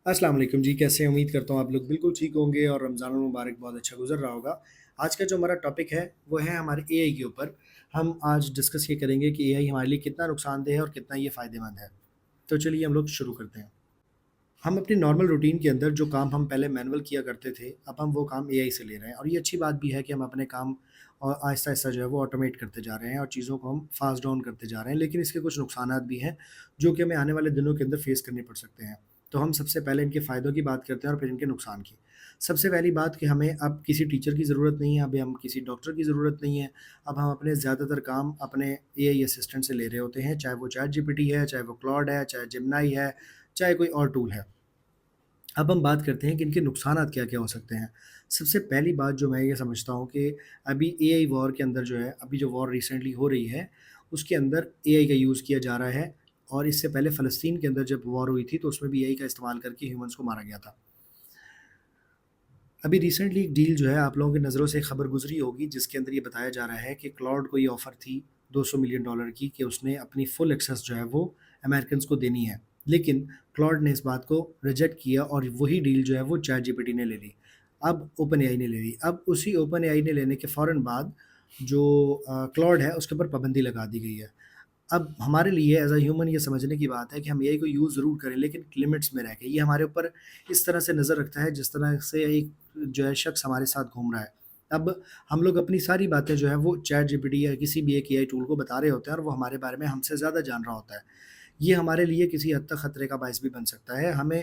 अस्सलाम वालेकुम जी, कैसे हैं? उम्मीद करता हूँ आप लोग बिल्कुल ठीक होंगे और रमज़ानुल मुबारक बहुत अच्छा गुज़र रहा होगा। आज का जो हमारा टॉपिक है, वो है हमारे एआई के ऊपर। हम आज डिस्कस ये करेंगे कि एआई हमारे लिए कितना नुकसानदेह है और कितना ये फ़ायदेमंद है। तो चलिए हम लोग शुरू करते हैं। हम अपनी नॉर्मल रूटीन के अंदर जो काम हम पहले मैनुअल किया करते थे, अब हम वो काम एआई से ले रहे हैं और ये अच्छी बात भी है कि हम अपने काम आहिस्ता-आहिस्ता जो है वो ऑटोमेट करते जा रहे हैं और चीज़ों को हम फ़ास्ट डाउन करते जा रहे हैं। लेकिन इसके कुछ नुकसानात भी हैं, जो कि हमें आने वाले दिनों के अंदर फ़ेस करने पड़ सकते हैं। तो हम सबसे पहले इनके फ़ायदों की बात करते हैं और फिर इनके नुकसान की। सबसे पहली बात कि हमें अब किसी टीचर की ज़रूरत नहीं है, अब हम किसी डॉक्टर की ज़रूरत नहीं है। अब हम अपने ज़्यादातर काम अपने एआई असिस्टेंट से ले रहे होते हैं, चाहे वो चैट जीपीटी है, चाहे वो क्लॉड है, चाहे जेमिनी है, चाहे कोई और टूल है। अब हम बात करते हैं कि इनके नुकसानात क्या-क्या हो सकते हैं। सबसे पहली बात जो मैं ये समझता हूँ कि अभी एआई वॉर के अंदर जो है, अभी जो वॉर रिसेंटली हो रही है, उसके अंदर एआई का यूज़ किया जा रहा है और इससे पहले फ़लस्तीन के अंदर जब वॉर हुई थी, तो उसमें भी एआई का इस्तेमाल करके ह्यूमन्स को मारा गया था। अभी रिसेंटली एक डील जो है आप लोगों की नज़रों से खबर गुज़री होगी जिसके अंदर ये बताया जा रहा है कि क्लाउड को ये ऑफ़र थी $200 मिलियन की कि उसने अपनी फुल एक्सेस जो है वो अमेरिकन्स को देनी है। लेकिन क्लाउड ने इस बात को रिजेक्ट किया और वही डील जो है वो चैट जीपीटी ने ले ली। अब ओपन एआई ने ले ली। अब उसी ओपन एआई ने लेने के फ़ौरन बाद जो क्लाउड है उसके ऊपर पाबंदी लगा दी गई है। अब हमारे लिए एज़ अ ह्यूमन ये समझने की बात है कि हम एआई को यूज़ ज़रूर करें लेकिन लिमिट्स में रह के। ये हमारे ऊपर इस तरह से नज़र रखता है जिस तरह से एक जो है शख्स हमारे साथ घूम रहा है। अब हम लोग अपनी सारी बातें जो है वो चैट जीपीटी या किसी भी एक एआई टूल को बता रहे होते हैं और वो हमारे बारे में हमसे ज़्यादा जान रहा होता है। ये हमारे लिए किसी हद तक खतरे का बायस भी बन सकता है। हमें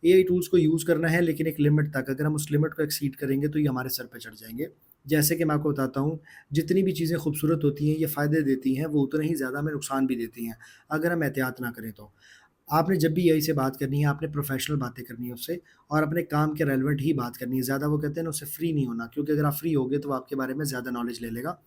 एआई टूल्स को यूज़ करना है लेकिन एक लिमिट तक, अगर हम उस लिमिट को एक्सीड करेंगे तो ये हमारे सर पे चढ़ जाएँगे। जैसे कि मैं आपको बताता हूँ, जितनी भी चीज़ें खूबसूरत होती हैं, ये फ़ायदे देती हैं, वो उतने ही ज़्यादा हमें नुकसान भी देती हैं, अगर हम एहतियात ना करें तो। आपने जब भी एआई से बात करनी है, आपने प्रोफ़ेशनल बातें करनी है उससे और अपने काम के रेलेवेंट ही बात करनी है। ज़्यादा वो कहते हैं ना उससे फ्री नहीं होना, क्योंकि अगर आप फ्री होगे तो वो आपके बारे में ज़्यादा नॉलेज ले लेगा।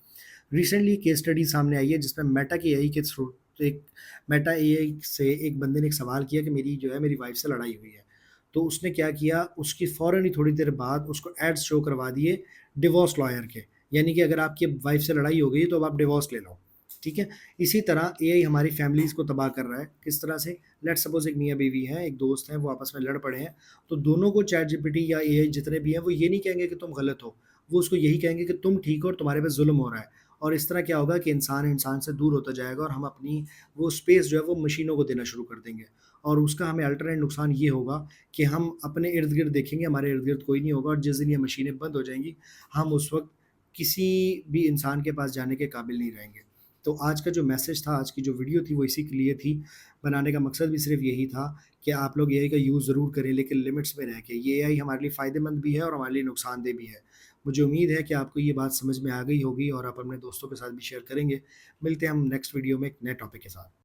रिसेंटली केस स्टडी सामने आई है जिसमें मेटा की एआई के थ्रू एक मेटा एआई से एक बंदे ने एक सवाल किया कि मेरी जो है मेरी वाइफ़ से लड़ाई हुई है। तो उसने क्या किया, उसकी फ़ौरन ही थोड़ी देर बाद उसको एड्स शो करवा दिए डिवोर्स लॉयर के। यानी कि अगर आपकी वाइफ़ से लड़ाई हो गई है तो अब आप डिवोर्स ले लो, ठीक है? इसी तरह एआई हमारी फैमिलीज़ को तबाह कर रहा है। किस तरह से? लेट्स सपोज़ एक मियाँ-बीवी हैं, एक दोस्त हैं, वो आपस में लड़ पड़े हैं, तो दोनों को चैट जीपीटी या एआई जितने भी हैं, वो ये नहीं कहेंगे कि तुम गलत हो। वो उसको यही कहेंगे कि तुम ठीक हो और तुम्हारे पे ज़ुल्म हो रहा है। और इस तरह क्या होगा कि इंसान इंसान से दूर होता जाएगा और हम अपनी वो स्पेस जो है वो मशीनों को देना शुरू कर देंगे। और उसका हमें अल्टरनेट नुकसान ये होगा कि हम अपने इर्द-गिर्द देखेंगे, हमारे इर्द-गिर्द कोई नहीं होगा और जिस दिन ये मशीनें बंद हो जाएँगी, हम उस वक़्त किसी भी इंसान के पास जाने के काबिल नहीं रहेंगे। तो आज का जो मैसेज था, आज की जो वीडियो थी वो इसी के लिए थी। बनाने का मकसद भी सिर्फ़ यही था कि आप लोग एआई का यूज़ ज़रूर करें लेकिन लिमिट्स में रह के। ये एआई हमारे लिए फ़ायदेमंद भी है और हमारे लिए नुकसानदेह भी है। मुझे उम्मीद है कि आपको ये बात समझ में आ गई होगी और आप अपने दोस्तों के साथ भी शेयर करेंगे। मिलते हैं हम नेक्स्ट वीडियो में एक नए टॉपिक के साथ।